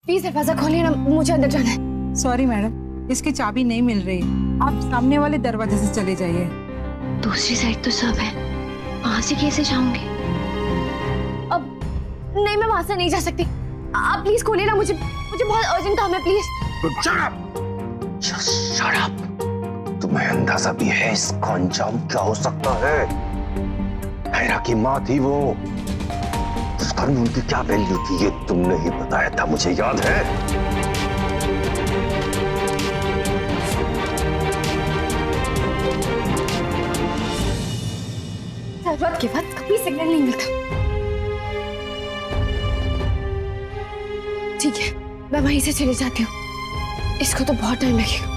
Please दरवाजा खोलिए ना, मुझे अंदर जाना है। सॉरी मैडम, इसकी चाबी नहीं मिल रही, आप सामने वाले दरवाजे से चले जाइए। दूसरी साइड तो सब है, वहां से कैसे जाऊंगी? अब नहीं, मैं वहां से नहीं जा सकती। आप प्लीज खोलिए ना, मुझे बहुत अर्जेंट काम है, प्लीज। Shut up. तुम्हें अंदाजा भी है इसका अंजाम क्या हो सकता है? नायरा की माँ थी वो, उस घर में उनकी क्या वैल्यू थी ये तुमने ही बताया था, मुझे याद है। जरूरत के वक्त कभी सिग्नल नहीं मिलता। ठीक है, मैं वहीं से चली जाती हूँ, इसको तो बहुत टाइम लगेगा।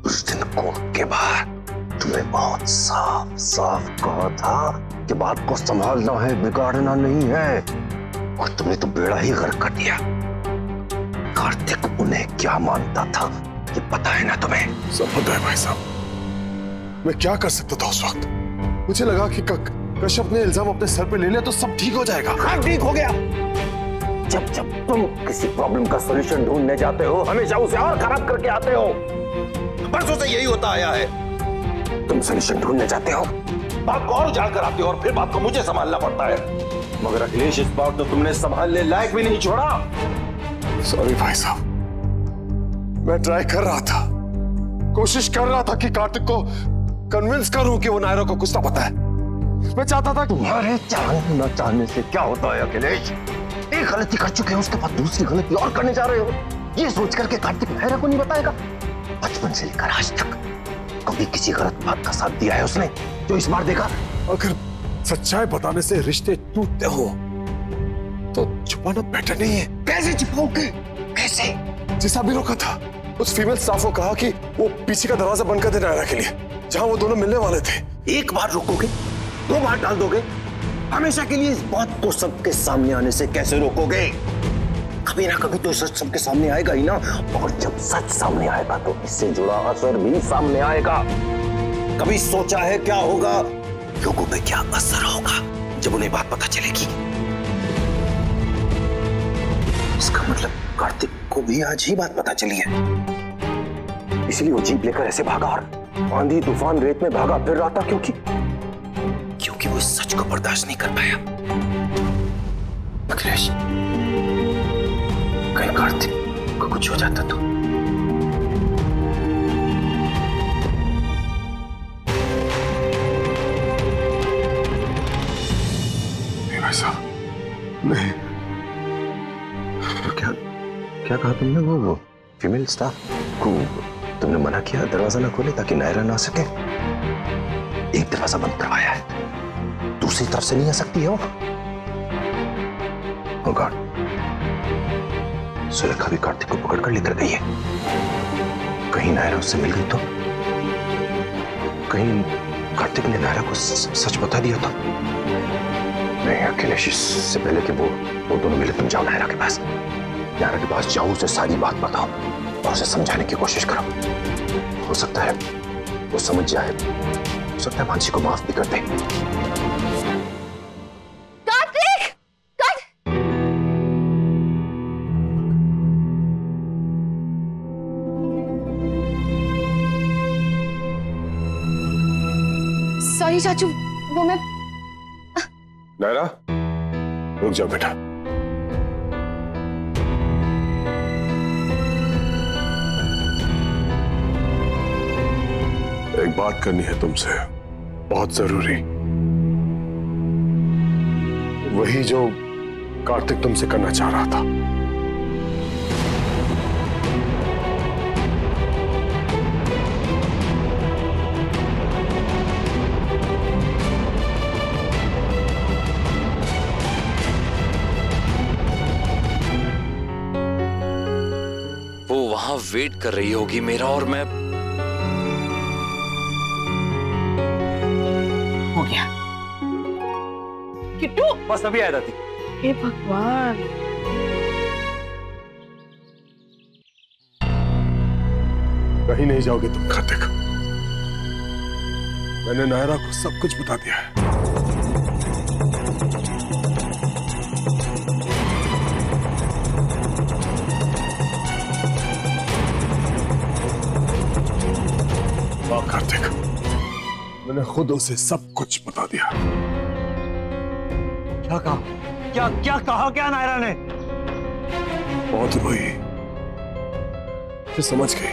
उस दिन कोर्ट के बाहर तुम्हें बहुत साफ साफ कहा था कि बात को संभालना है, बिगाड़ना नहीं है, और तुमने तो बेड़ा ही गर्क कर दिया। कार्तिक उन्हें क्या मानता था ये पता है ना तुम्हें? सब पता है भाई साहब। मैं क्या कर सकता था उस वक्त? मुझे लगा कि कश्यप ने इल्जाम अपने सर पे ले लिया तो सब ठीक हो जाएगा। हाँ, ठीक हो गया। जब जब तुम किसी प्रॉब्लम का सॉल्यूशन ढूंढने जाते हो हमेशा उसे और खराब करके आते हो। बरसों से यही होता आया है। तुम सॉल्यूशन ढूंढने जाते हो, बात को और उजाड़ कर आते हो, और फिर बात को मुझे संभालना पड़ता है। मगर अखिलेश, इस बार तो तुमने संभालने लायक भी नहीं छोड़ा। सॉरी भाई साहब, मैं ट्राई कर रहा था, कोशिश कर रहा था कि कार्तिक को कन्विंस करूं कि वो नायरा को कुछ ना पता है। मैं चाहता था। तुम्हारे चाहने न चाहने से क्या होता है अखिलेश? एक गलती कर चुके हो, उसके बाद दूसरी गलती और करने जा रहे हो, ये सोच करके कार्तिक नायरा को नहीं बताएगा। बचपन से लेकर आज तक कभी किसी गलत बात का साथ दिया है उसने जो इस बार देखा? अगर सच्चाई बताने से रिश्ते टूटते हो तो छुपाना बेटर नहीं है। कैसे छुपाओगे? कैसे? जिसा भी रोका था, उस फीमेल स्टाफ को कहा कि वो पीछे का दरवाजा बंद कर दे नायरा के लिए, जहां वो दोनों मिलने वाले थे। एक बार रोकोगे, दो बार डाल दोगे, हमेशा के लिए इस बात को सबके सामने आने से कैसे रोकोगे? कभी ना कभी तो सच सबके सामने आएगा ही ना, और जब सच सामने आएगा तो इससे जुड़ा असर भी सामने आएगा। कभी सोचा है क्या होगा, लोगों पे क्या असर होगा जब उन्हें बात पता चलेगी? इसका मतलब कार्तिक को भी आज ही बात पता चली है, इसलिए वो जीप लेकर ऐसे भागा और आंधी तूफान रेत में भागा फिर रहा था, क्योंकि वो इस सच को बर्दाश्त नहीं कर पाया। अखिलेश, कहीं कार्तिक को कुछ हो जाता तो? नहीं भाई साहब, नहीं। क्या कहा तुमने? वो फीमेल स्टाफ को तुमने मना किया दरवाजा ना खोले ताकि नायरा ना आ सके? एक दरवाजा बंद करवाया है, दूसरी तरफ से नहीं आ सकती है वो। Oh God, सुलेखा भी कार्तिक को पकड़कर लेकर गई है। कहीं नायरा उससे मिल गई तो? कहीं कार्तिक ने नायरा को सच बता दिया तो? नहीं अखिलेश, इससे पहले कि वो दोनों मिले, तुम जाओ नायरा के पास। नायरा के पास जाओ, उसे सारी बात बताओ और उसे समझाने की कोशिश करो। हो सकता है वो समझ जाए, हो सकता है मानसी को माफ भी कर दे। कार्तिक! सॉरी चाचू, वो मैं। नायरा, रुक जाओ बेटा। एक बात करनी है तुमसे, बहुत जरूरी। वही जो कार्तिक तुमसे करना चाह रहा था। वो वहां वेट कर रही होगी मेरा, और मैं। हो गया। किट्टू, बस अभी आया थी। हे भगवान। कहीं नहीं जाओगे तुम कार्तिक। मैंने नायरा को सब कुछ बता दिया है। मैंने खुद उसे सब कुछ बता दिया। क्या कहा? क्या क्या कहा क्या नायरा ने? बहुत रोई, फिर समझ गई।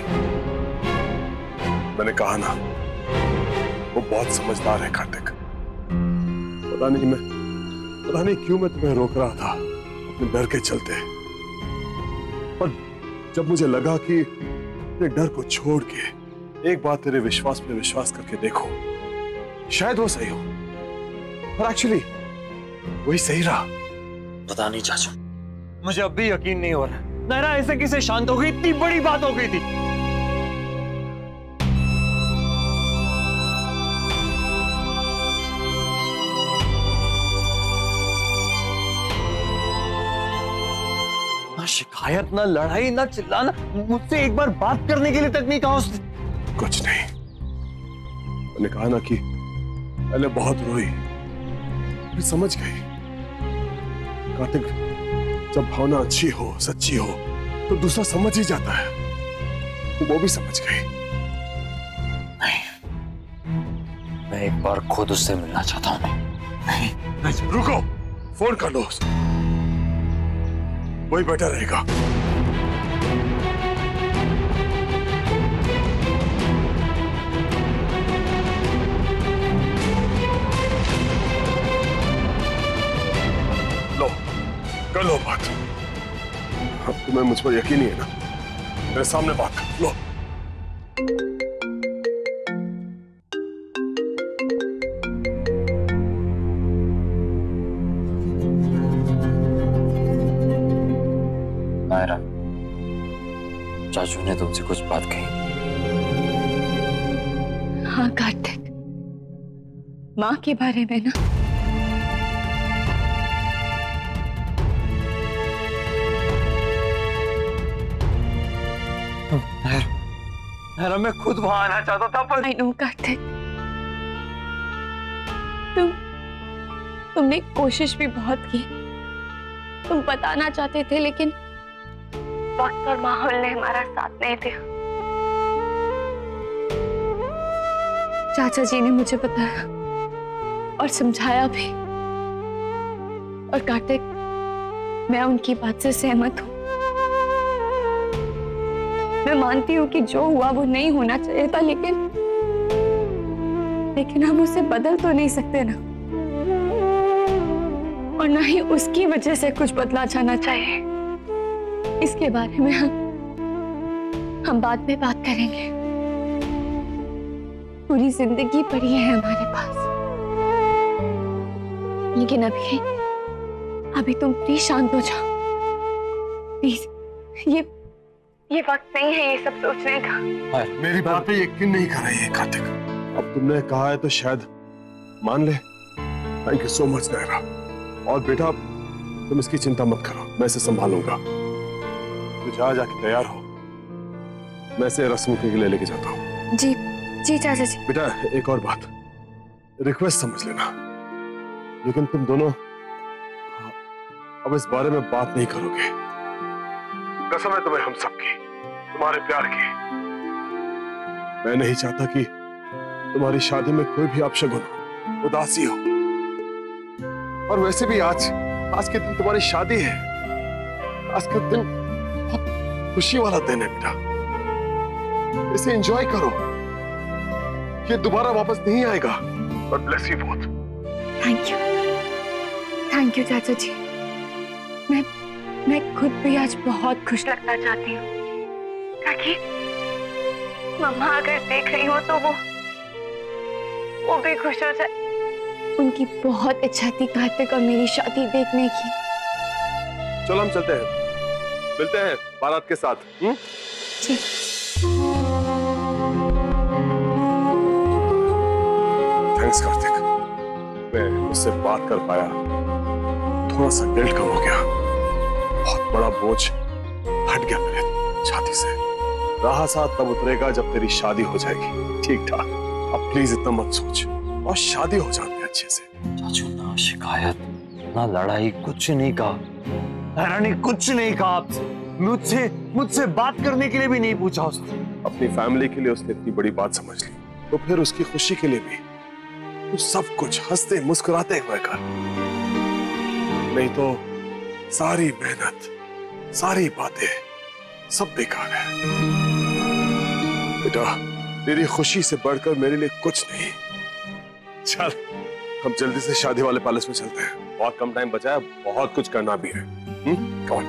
मैंने कहा ना, वो बहुत समझदार है कार्तिक। पता नहीं क्यों मैं तुम्हें रोक रहा था अपने डर के चलते, पर जब मुझे लगा कि अपने डर को छोड़ के एक बार तेरे विश्वास पे विश्वास करके देखो, शायद वो सही हो। पर एक्चुअली वही सही रहा। पता नहीं चाचू, मुझे अब भी यकीन नहीं हो रहा। नायरा ऐसे कैसे शांत हो गई? इतनी बड़ी बात हो गई थी। ना शिकायत, ना लड़ाई, ना चिल्लाना, मुझसे एक बार बात करने के लिए तक नहीं कहा उसने। कुछ नहीं, मैंने कहा ना कि पहले बहुत रोई, फिर समझ गई। कार्तिक, जब भावना अच्छी हो, सच्ची हो, तो दूसरा समझ ही जाता है। तो वो भी समझ गई। नहीं, मैं एक बार खुद उससे मिलना चाहता हूं। नहीं, रुको, फोन कर लो उसको, वही बेटर रहेगा। लो, कर लो बात। अब तुम्हें मुझ पर यकीन ही है ना? मेरे सामने बात कर लो। नायरा, चाचू ने तुमसे कुछ बात कही? हाँ कार्तिक, माँ के बारे में ना। नायरा, मैं खुद वहां आना चाहता था, पर आई नो कार्तिक, तुमने कोशिश भी बहुत की। तुम बताना चाहते थे, लेकिन वक्त और माहौल ने हमारा साथ नहीं दिया। चाचा जी ने मुझे बताया और समझाया भी। और कार्तिक, मैं उनकी बात से सहमत हूं। मैं मानती हूँ कि जो हुआ वो नहीं होना चाहिए था, लेकिन हम उसे बदल तो नहीं सकते ना, और ना ही उसकी वजह से कुछ बदला जाना चाहिए। इसके बारे में हम बाद में बात करेंगे। पूरी जिंदगी पड़ी है हमारे पास, लेकिन अभी तुम प्लीज शांत हो जाओ। प्लीज, ये वक्त नहीं है ये सब सोचने का। मेरी बात पे यकीन नहीं कर रही है कार्तिक। अब तुमने कहा है तो शायद मान ले। Thank you so much Naira. और बेटा, तुम इसकी चिंता मत करो, मैं इसे संभालूंगा। तो जाके तैयार हो, मैं इसे रस्म के लिए लेके जाता हूँ। जी जी चाचा जी। बेटा, एक और बात, रिक्वेस्ट समझ लेना, लेकिन तुम दोनों अब इस बारे में बात नहीं करोगे। कसम है तुम्हें हम सबकी, तुम्हारे प्यार की। मैं नहीं चाहता कि तुम्हारी शादी में कोई भी अपशगुन हो, उदासी हो। और वैसे भी आज के दिन तुम्हारी शादी है। आज का दिन बहुत खुशी वाला दिन है बेटा, इसे एंजॉय करो। ये दोबारा वापस नहीं आएगा। God bless you both. Thank you चाचा जी। मैं खुद भी आज बहुत खुश लगना चाहती हूँ, ताकि मम्मा अगर देख रही हो तो वो भी खुश हो जाए। उनकी बहुत इच्छा थी कार्तिक और मेरी शादी देखने की। चलो हम चलते हैं, मिलते हैं बारात के साथ। जी। थैंक्स कार्तिक, मैं उससे बात कर पाया, थोड़ा सा गिल्ट कम हो गया। बहुत बड़ा बोझ हट गया मेरे छाती से। रहा साथ तब उतरेगा जब तेरी शादी हो जाएगी, ठीक ठाक। अब प्लीज इतना मत सोच, और शादी हो जाती है अच्छे से। चाचू, ना शिकायत, ना लड़ाई, कुछ नहीं कहा। नायरा ने कुछ नहीं कहा आपसे। मुझसे बात करने के लिए भी नहीं पूछा उसने। अपनी फैमिली के लिए उसने इतनी बड़ी बात समझ ली, तो फिर उसकी खुशी के लिए भी तू सब कुछ हंसते मुस्कुराते हुए कर, नहीं तो सारी मेहनत, सारी बातें सब बेकार है। बेटा, तेरी खुशी से बढ़कर मेरे लिए कुछ नहीं। चल, हम जल्दी से शादी वाले पैलेस में चलते हैं। बहुत कम टाइम बचा है, बहुत कुछ करना भी है। कौन?